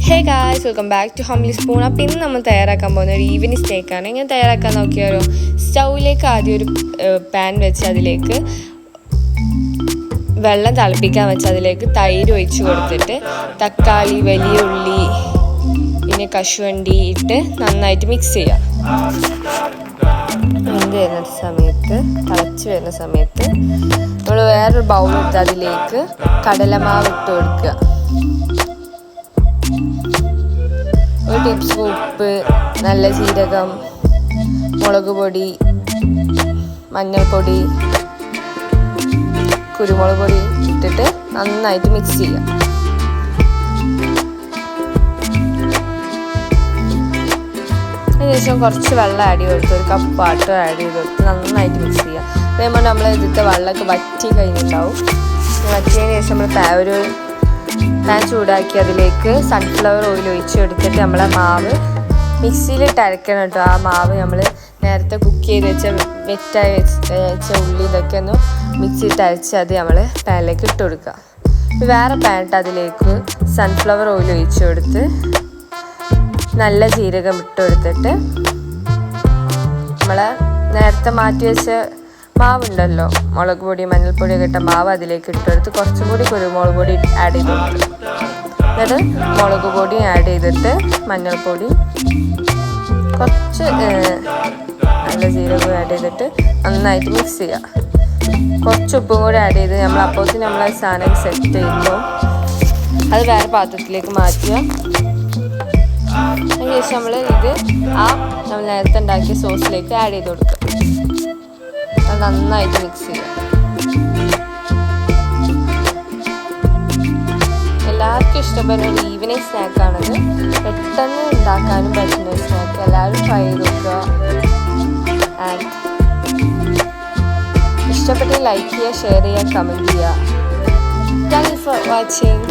Hey guys, welcome back to Hamly Spoon. അപ്പോൾ ഇന്ന് നമ്മൾ തയ്യാറാക്കാൻ പോകുന്ന ഒരു ഈവനിങ് സ്റ്റേക്കാണ്. ഇങ്ങനെ തയ്യാറാക്കാൻ നോക്കിയാലോ, സ്റ്റൗവിലേക്ക് ആദ്യം ഒരു പാൻ വെച്ച് അതിലേക്ക് വെള്ളം തിളപ്പിക്കാൻ വെച്ച് അതിലേക്ക് തൈര് ഒഴിച്ച് കൊടുത്തിട്ട് തക്കാളി, വലിയ ഉള്ളി, പിന്നെ കശുവണ്ടി ഇട്ട് നന്നായിട്ട് മിക്സ് ചെയ്യാം. വെന്ത് വരുന്ന സമയത്ത്, തിളച്ച് വരുന്ന സമയത്ത് നമ്മൾ വേറൊരു ബൗൾ എടുത്ത് അതിലേക്ക് കടലമാവ് ഇട്ട് കൊടുക്കുക. ഒരു ടീസ്പൂൺ ഉപ്പ്, നല്ല ജീരകം, മുളക് പൊടി, മഞ്ഞൾപ്പൊടി, കുരുമുളക് പൊടി ഇട്ടിട്ട് നന്നായിട്ട് മിക്സ് ചെയ്യാം. അതിനുശേഷം കുറച്ച് വെള്ളം ആഡ് ചെയ്ത് കൊടുത്ത്, ഒരു കപ്പ് വാട്ടർ ആഡ് ചെയ്ത് കൊടുത്ത് നന്നായിട്ട് മിക്സ് ചെയ്യാം. അതേപോലെ നമ്മൾ ഇതിലത്തെ വെള്ളമൊക്കെ വറ്റി കഴിഞ്ഞിട്ടുണ്ടാവും. വറ്റിയതിന് ശേഷം നമ്മൾ ഒരു പാൻ ചൂടാക്കി അതിലേക്ക് സൺഫ്ലവർ ഓയിൽ ഒഴിച്ച് എടുത്തിട്ട് നമ്മളെ മാവ് മിക്സിയിലിട്ട് അരക്കണം കേട്ടോ. ആ മാവ് നമ്മൾ നേരത്തെ കുക്ക് ചെയ്ത് വെറ്റായി വെച്ച ഉള്ളി ഇതൊക്കെ ഒന്ന് മിക്സിയിട്ട് അരച്ച് അത് നമ്മൾ പാനിലേക്ക് ഇട്ട് കൊടുക്കുക. വേറെ പാനിട്ട് അതിലേക്ക് സൺഫ്ലവർ ഓയിൽ ഒഴിച്ച് കൊടുത്ത് നല്ല ജീരകം ഇട്ട് കൊടുത്തിട്ട് നമ്മൾ നേരത്തെ മാറ്റി വെച്ച മാവുണ്ടല്ലോ, മുളക് പൊടി, മഞ്ഞൾപ്പൊടിയൊക്കെ ഇട്ട മാവ് അതിലേക്ക് ഇട്ടെടുത്ത് കുറച്ചും കൂടി കുരുമുളക് പൊടി ആഡ് ചെയ്ത് കൊടുക്കും. എന്നിട്ട് മുളക് പൊടി ആഡ് ചെയ്തിട്ട് മഞ്ഞൾപ്പൊടി, കുറച്ച് നല്ല ജീരകം ആഡ് ചെയ്തിട്ട് നന്നായിട്ട് മിക്സ് ചെയ്യുക. കുറച്ച് ഉപ്പും കൂടി ആഡ് ചെയ്ത് നമ്മൾ അപ്പോഴത്തേന് നമ്മളെ സാധനം സെറ്റ് ചെയ്യുമ്പോൾ അത് വേറെ പാത്രത്തിലേക്ക് മാറ്റുക. അതിനുശേഷം നമ്മൾ നമ്മൾ നേരത്തെ ഉണ്ടാക്കിയ സോസിലേക്ക് ആഡ് ചെയ്ത് കൊടുക്കുക. നന്നായിട്ട് മിക്സ് ചെയ്യുക. എല്ലാവർക്കും ഇഷ്ടപ്പെടുന്ന ഒരു ഈവനിങ് സ്നാക്കാണത്. പെട്ടെന്ന് ഉണ്ടാക്കാനും പറ്റുന്ന ഒരു സ്നാക്ക്. എല്ലാവരും ട്രൈ ചെയ്ത് നോക്കുക. ആൻഡ് ഇഷ്ടപ്പെട്ടെങ്കിൽ ലൈക്ക് ചെയ്യുക, ഷെയർ ചെയ്യുക, കമൻറ്റ് ചെയ്യുക. Thank you for watching.